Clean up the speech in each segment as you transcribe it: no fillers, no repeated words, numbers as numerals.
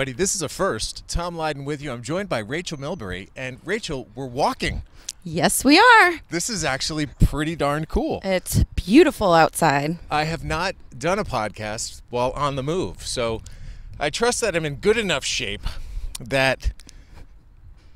everybody. This is a first. Tom Leyden with you. I'm joined by Rachel Milbury. And Rachel, we're walking. Yes, we are. This is actually pretty darn cool. It's beautiful outside. I have not done a podcast while on the move, so I trust that I'm in good enough shape that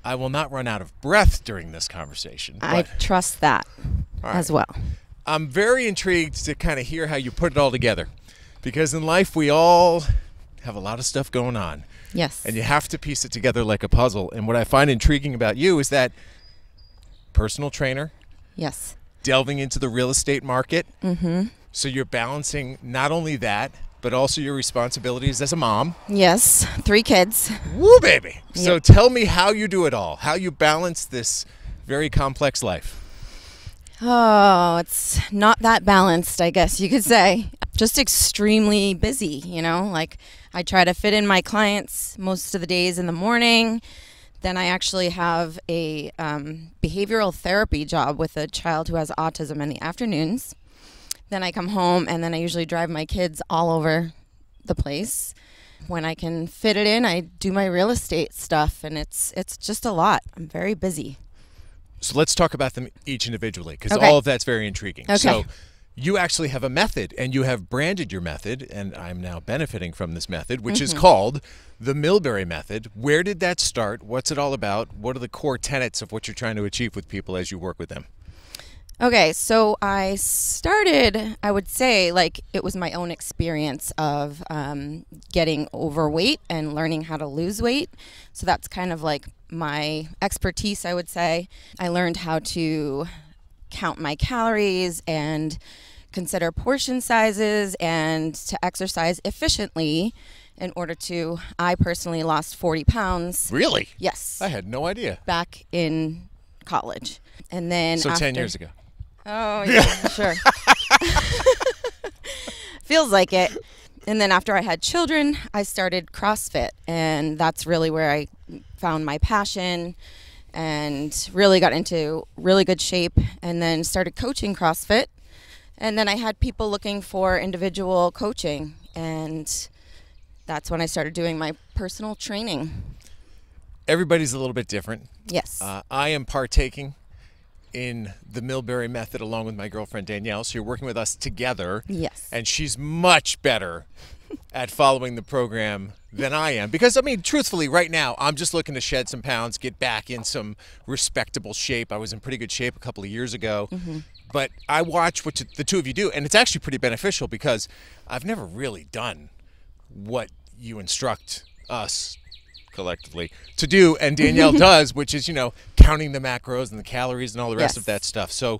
I will not run out of breath during this conversation. I trust that as well. I'm very intrigued to kind of hear how you put it all together, because in life we all have a lot of stuff going on. Yes. And you have to piece it together like a puzzle. And what I find intriguing about you is that personal trainer. Yes. Delving into the real estate market. Mm-hmm. So you're balancing not only that, but also your responsibilities as a mom. Yes. 3 kids. Woo, baby. Yep. So tell me how you do it all, how you balance this very complex life. Oh, it's not that balanced, I guess you could say. Just extremely busy, like I try to fit in my clients most of the days in the morning. Then I actually have a behavioral therapy job with a child who has autism in the afternoons. Then I come home and then I usually drive my kids all over the place. When I can fit it in, I do my real estate stuff, and it's just a lot. I'm very busy. So let's talk about them each individually, because Okay. all of that's very intriguing. Okay. So you actually have a method, and you have branded your method, and I'm now benefiting from this method, which is called the Milbury Method. Where did that start? What's it all about? What are the core tenets of what you're trying to achieve with people as you work with them? Okay, so I started, I would say, like it was my own experience of getting overweight and learning how to lose weight. So that's kind of like my expertise, I would say. I learned how to count my calories and consider portion sizes and to exercise efficiently in order to, I personally lost 40 pounds. Really? Yes. I had no idea. Back in college. And then So 10 after- years ago. Oh, yeah, sure. Feels like it. And then after I had children, I started CrossFit. And that's really where I found my passion and really got into really good shape, and then started coaching CrossFit. And then I had people looking for individual coaching. And that's when I started doing my personal training. Everybody's a little bit different. Yes. I am partaking in the Milbury Method along with my girlfriend Danielle. So you're working with us together. Yes. And she's much better at following the program than I am. Because, I mean, truthfully, right now, I'm just looking to shed some pounds, get back in some respectable shape. I was in pretty good shape a couple of years ago. Mm-hmm. But I watch what the two of you do, and it's actually pretty beneficial because I've never really done what you instruct us collectively to do, and Danielle does, which is, counting the macros and the calories and all the rest of that stuff. So,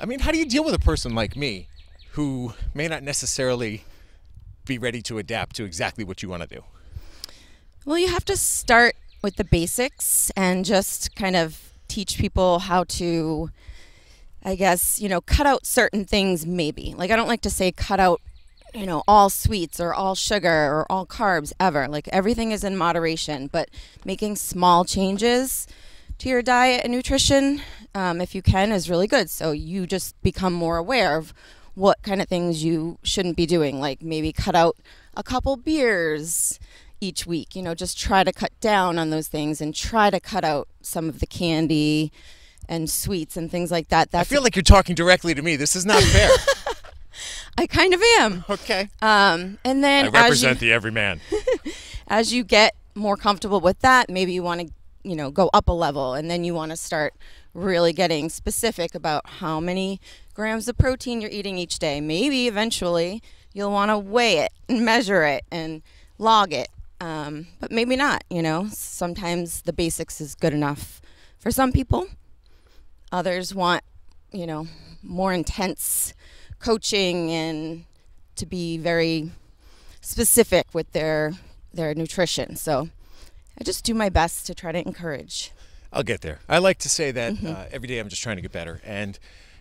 I mean, how do you deal with a person like me who may not necessarily be ready to adapt to exactly what you want to do? Well, you have to start with the basics and just kind of teach people how to, I guess, cut out certain things maybe. Like, I don't like to say cut out all sweets or all sugar or all carbs ever. Like, everything is in moderation, but making small changes to your diet and nutrition, if you can, is really good. So you just become more aware of what kind of things you shouldn't be doing. Like maybe cut out a couple beers each week, just try to cut down on those things and try to cut out some of the candy and sweets and things like that. I feel like you're talking directly to me. This is not fair. I kind of am. Okay. And then I represent the everyman. As you get more comfortable with that, maybe you want to, go up a level, and then you want to start really getting specific about how many grams of protein you're eating each day. Maybe eventually you'll want to weigh it and measure it and log it. But maybe not, Sometimes the basics is good enough for some people. Others want, more intense coaching and to be very specific with their nutrition. So I just do my best to try to encourage. I'll get there. I like to say that every day I'm just trying to get better. And,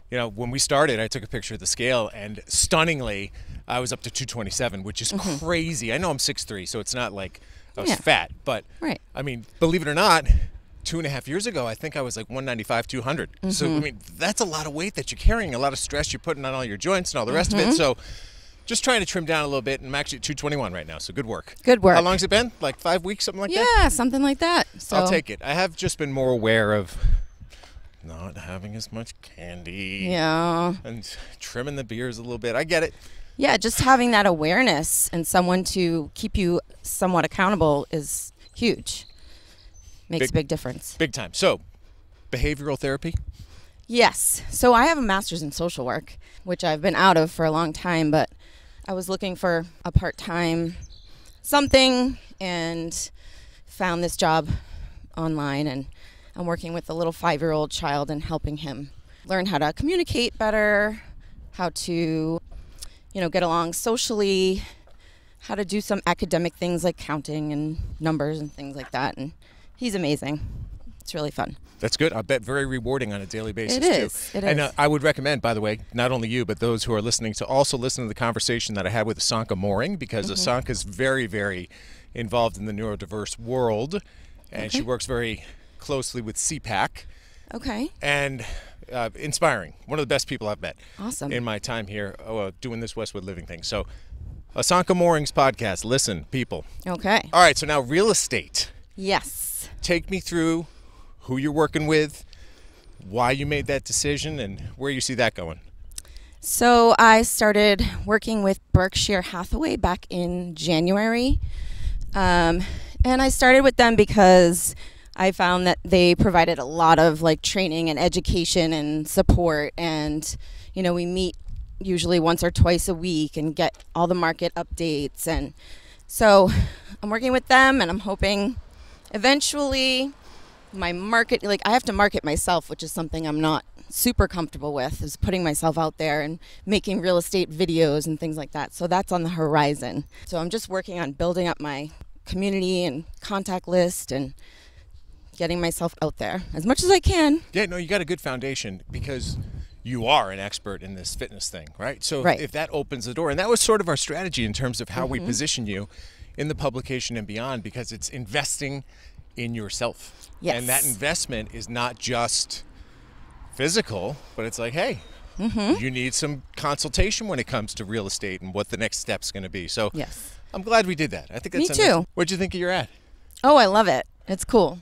when we started, I took a picture of the scale, and stunningly, I was up to 227, which is crazy. I know I'm 6'3", so it's not like I was fat. But, right. I mean, believe it or not, 2.5 years ago, I think I was like 195, 200. So, I mean, that's a lot of weight that you're carrying, a lot of stress you're putting on all your joints and all the rest of it. So Just trying to trim down a little bit, and I'm actually at 221 right now, so good work. Good work. How long has it been? Like 5 weeks, something like that? Yeah, something like that. So I'll take it. I have just been more aware of not having as much candy. Yeah. And trimming the beers a little bit. I get it. Yeah, just having that awareness and someone to keep you somewhat accountable is huge. Makes a big difference. Big time. So, behavioral therapy? Yes. So I have a master's in social work, which I've been out of for a long time, but I was looking for a part-time something and found this job online, and I'm working with a little 5-year-old child and helping him learn how to communicate better, how to, get along socially, how to do some academic things like counting and numbers and things like that. And he's amazing. It's really fun. That's good. I bet very rewarding on a daily basis, It is. too. It And is. I would recommend, by the way, not only you, but those who are listening to also listen to the conversation that I had with Asanka Mooring, because Asanka is very, very involved in the neurodiverse world, and she works very closely with CPAC. Okay. And inspiring. One of the best people I've met Awesome. in my time here doing this Westwood living thing. So, Asanka Mooring's podcast. Listen, people. Okay. All right, so now real estate. Yes. Take me through who you're working with, why you made that decision, and where you see that going. So I started working with Berkshire Hathaway back in January. And I started with them because I found that they provided a lot of training and education and support. And, we meet usually once or twice a week and get all the market updates. And so I'm working with them, and I'm hoping eventually my market, I have to market myself, which is something I'm not super comfortable with, is putting myself out there and making real estate videos and things like that. So that's on the horizon. So I'm just working on building up my community and contact list and getting myself out there as much as I can. Yeah, no, you got a good foundation because you are an expert in this fitness thing, right? So Right. if that opens the door, and that was sort of our strategy in terms of how we position you in the publication and beyond, because it's investing in yourself. Yes. And that investment is not just physical, but it's like, hey, you need some consultation when it comes to real estate and what the next step's going to be. So Yes. I'm glad we did that. I think that's Me too. What'd you think of your ad? Oh, I love it. It's cool.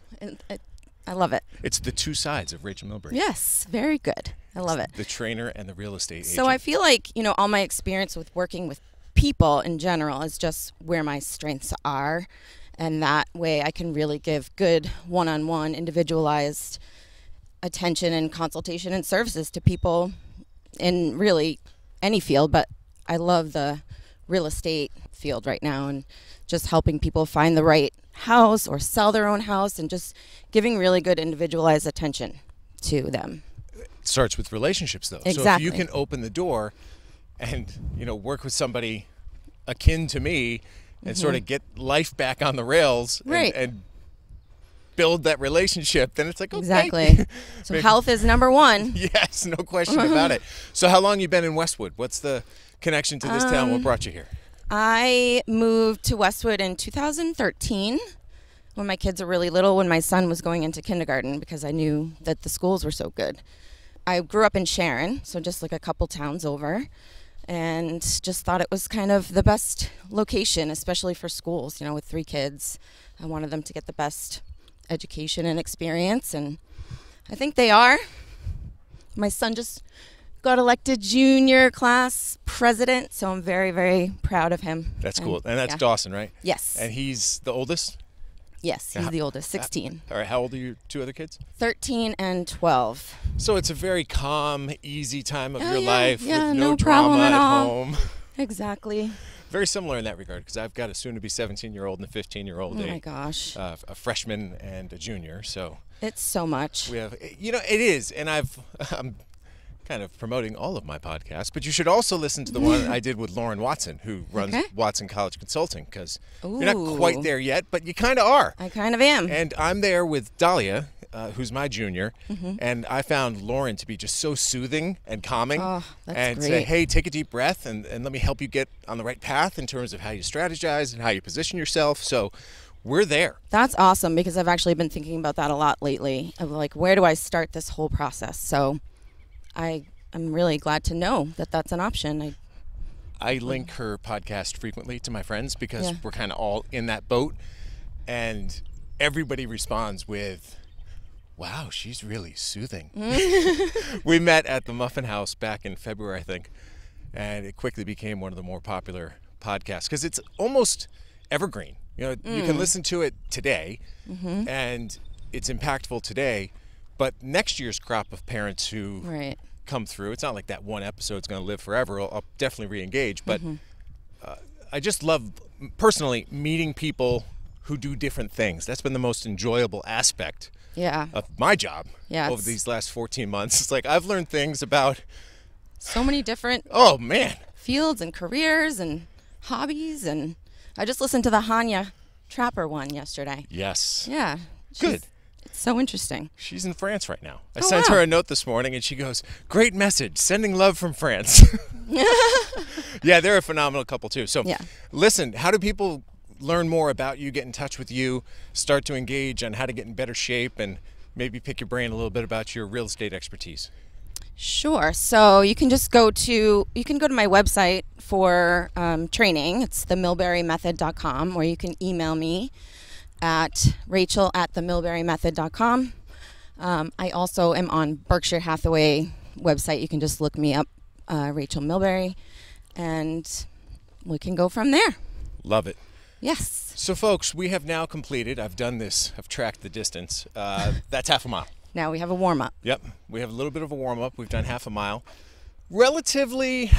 I love it. It's the two sides of Rachel Milbury. Yes, very good. I love it. The trainer and the real estate agent. So I feel like, all my experience with working with people in general is just where my strengths are. And that way I can really give good one-on-one individualized attention and consultation and services to people in really any field. But I love the real estate field right now, and just helping people find the right house or sell their own house, and just giving really good individualized attention to them. It starts with relationships, though. Exactly. So if you can open the door and, work with somebody akin to me and sort of get life back on the rails Right. and build that relationship, then it's like, okay. Exactly. So health is number one. Yes, no question about it. So how long you been in Westwood? What's the connection to this town? What brought you here? I moved to Westwood in 2013 when my kids were really little, when my son was going into kindergarten, because I knew that the schools were so good. I grew up in Sharon, so just a couple towns over, and just thought it was kind of the best location, especially for schools. With 3 kids, I wanted them to get the best education and experience, and I think they are. My son just got elected junior class president, so I'm very, very proud of him. That's cool. And that's Dawson, right? Yes. And he's the oldest? Yes, he's the oldest, 16. All right, how old are your 2 other kids? 13 and 12. So it's a very calm, easy time of Oh, your yeah, life yeah, with no no drama problem at at all. home. Exactly. Very similar in that regard, because I've got a soon-to-be 17-year-old and a 15-year-old, Oh my gosh. a freshman and a junior. So It's so much. we have, it is, and I'm kind of promoting all of my podcasts, but you should also listen to the one I did with Lauren Watson, who runs Watson College Consulting, because you're not quite Ooh. there yet, but you kind of are. I kind of am. And I'm there with Dahlia, who's my junior, and I found Lauren to be just so soothing and calming. Oh, that's and say, great. hey, take a deep breath and let me help you get on the right path in terms of how you strategize and how you position yourself. So we're there. That's awesome, because I've actually been thinking about that a lot lately, of where do I start this whole process? So I'm really glad to know that that's an option. I link her podcast frequently to my friends because Yeah. we're kind of all in that boat, and everybody responds with, wow, she's really soothing. We met at the Muffin House back in February, I think, and it quickly became one of the more popular podcasts because it's almost evergreen. You know, you can listen to it today, and it's impactful today, but next year's crop of parents who Right. come through, it's not like that one episode's going to live forever. I'll definitely re-engage, but I just love, personally, meeting people who do different things. That's been the most enjoyable aspect Yeah. of my job Yes. over these last 14 months. It's like I've learned things about, So many different oh man, fields and careers and hobbies, and I just listened to the Hanya Trapper one yesterday. yes, Yeah. good. It's so interesting. She's in France right now. I Oh, sent wow. her a note this morning and she goes, great message, sending love from France. Yeah, they're a phenomenal couple too. So Yeah. listen, how do people learn more about you, get in touch with you, start to engage on how to get in better shape, and maybe pick your brain a little bit about your real estate expertise? Sure. So you can just go to my website for training. It's themilburymethod.com, or you can email me at rachel@themilburymethod.com. I also am on Berkshire Hathaway website. You can just look me up, Rachel Milbury, and we can go from there. Love it. Yes. So folks, we have now completed, I've done this, I've tracked the distance. That's half a mile. Now we have a warm up. Yep, we have a little bit of a warm-up. We've done half a mile. Relatively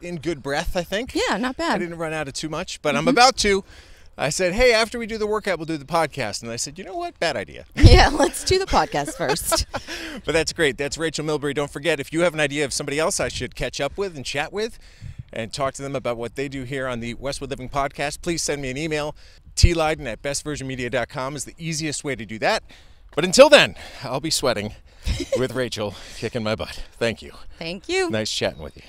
in good breath, I think. Yeah, not I bad. didn't run out of too much, but I'm about to. I said, hey, after we do the workout, we'll do the podcast. And I said, you know what? Bad idea. Yeah, let's do the podcast first. But that's great. That's Rachel Milbury. Don't forget, if you have an idea of somebody else I should catch up with and chat with and talk to them about what they do here on the Westwood Living Podcast, please send me an email. tleiden@bestversionmedia.com is the easiest way to do that. But until then, I'll be sweating with Rachel kicking my butt. Thank you. Thank you. Nice chatting with you.